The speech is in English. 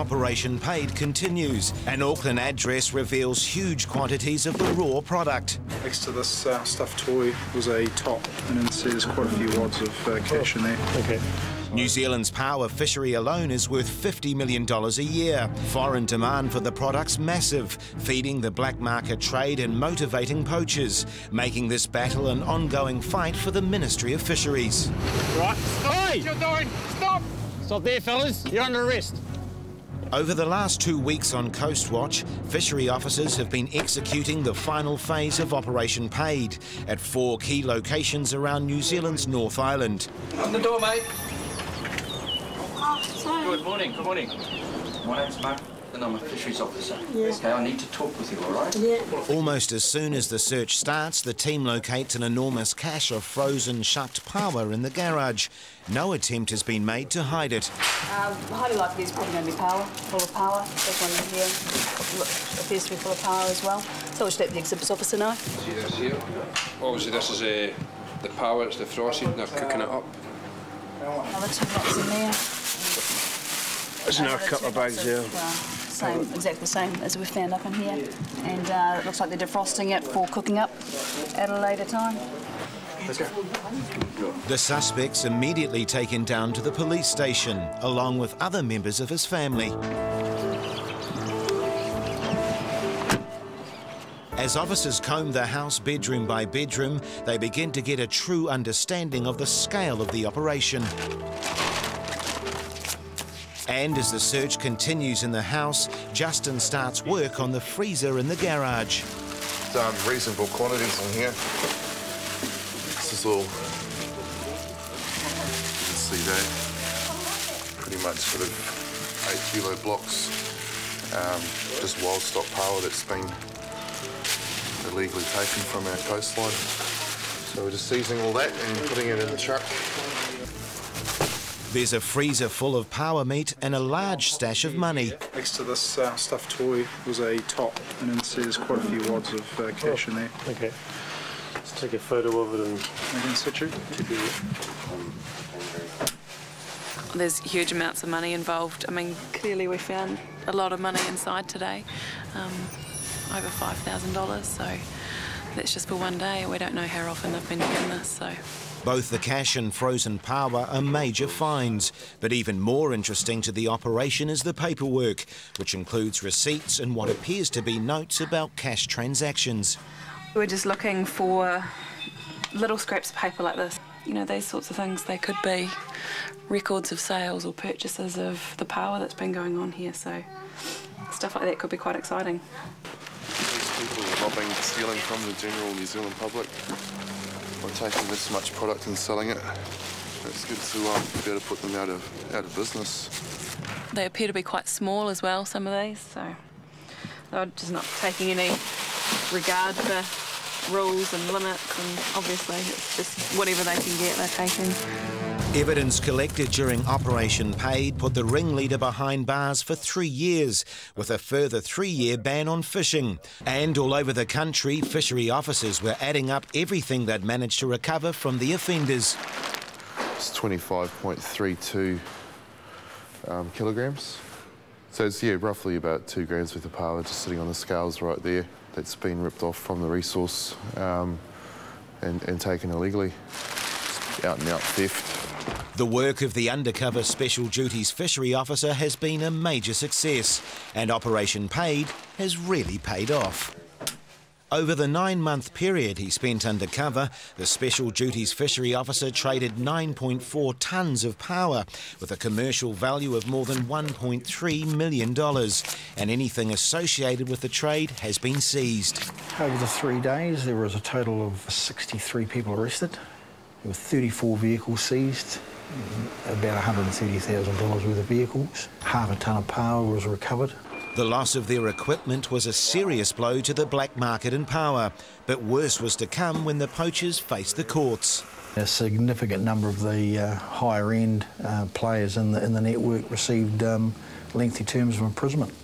Operation Paid continues. An Auckland address reveals huge quantities of the raw product. Next to this stuffed toy was a top, and it says quite a few wads of cash in there. Okay. New Zealand's Paua fishery alone is worth $50 million a year. Foreign demand for the product's massive, feeding the black market trade and motivating poachers, making this battle an ongoing fight for the Ministry of Fisheries. Right, stop! Hey! What you're doing! Stop! Stop there, fellas. You're under arrest. Over the last 2 weeks on Coastwatch, fishery officers have been executing the final phase of Operation Paid at 4 key locations around New Zealand's North Island. Open the door, mate. Good morning, good morning. My name's Mark and I'm a fisheries officer. Yes. Okay, I need to talk with you, all right? Yeah. Almost as soon as the search starts, the team locates an enormous cache of frozen shucked paua in the garage. No attempt has been made to hide it. Highly likely it's probably going to be paua, full of paua. This one in here appears to be full of paua as well. So we'll just let the exhibits officer know. See this here? Obviously this is the paua, it's the frosted, and they're cooking it up. Another 2 lots in there. There's another couple of bags here. Same, exactly the same as we found up in here. And it looks like they're defrosting it for cooking up at a later time. Okay. The suspect's immediately taken down to the police station, along with other members of his family. As officers comb the house bedroom by bedroom, they begin to get a true understanding of the scale of the operation. And as the search continues in the house, Justin starts work on the freezer in the garage. Reasonable quantities in here. This is all, you can see that, pretty much sort of 8 kilo blocks, just wild stock paua that's been illegally taken from our coastline. So we're just seizing all that and putting it in the truck. There's a freezer full of paua meat and a large stash of money. Next to this stuffed toy was a top, and it says quite a few wads of cash in there. Okay. Let's take a photo of it and... In situ. There's huge amounts of money involved. I mean, clearly we found a lot of money inside today, over $5,000, so that's just for one day. We don't know how often they've been doing this, so... Both the cash and frozen paua are major finds, but even more interesting to the operation is the paperwork, which includes receipts and what appears to be notes about cash transactions. We're just looking for little scraps of paper like this. You know, these sorts of things, they could be records of sales or purchases of the paua that's been going on here, so stuff like that could be quite exciting. These people are robbing, stealing from the general New Zealand public. By taking this much product and selling it, it's good to be able to put them out of business. They appear to be quite small as well, some of these, so they're just not taking any regard for rules and limits, and obviously it's just whatever they can get, they're taking. Evidence collected during Operation Paid put the ringleader behind bars for 3 years, with a further 3-year ban on fishing. And all over the country, fishery officers were adding up everything they'd managed to recover from the offenders. It's 25.32 kilograms. So it's, yeah, roughly about 2 grams worth of paua just sitting on the scales right there. That's been ripped off from the resource and taken illegally. Out and out theft. The work of the Undercover Special Duties Fishery Officer has been a major success, and Operation Paid has really paid off. Over the 9-month period he spent undercover, the Special Duties Fishery Officer traded 9.4 tonnes of paua, with a commercial value of more than $1.3 million, and anything associated with the trade has been seized. Over the 3 days, there was a total of 63 people arrested. There were 34 vehicles seized, about $130,000 worth of vehicles. Half a tonne of paua was recovered. The loss of their equipment was a serious blow to the black market in Paua, but worse was to come when the poachers faced the courts. A significant number of the higher-end players in the network received lengthy terms of imprisonment.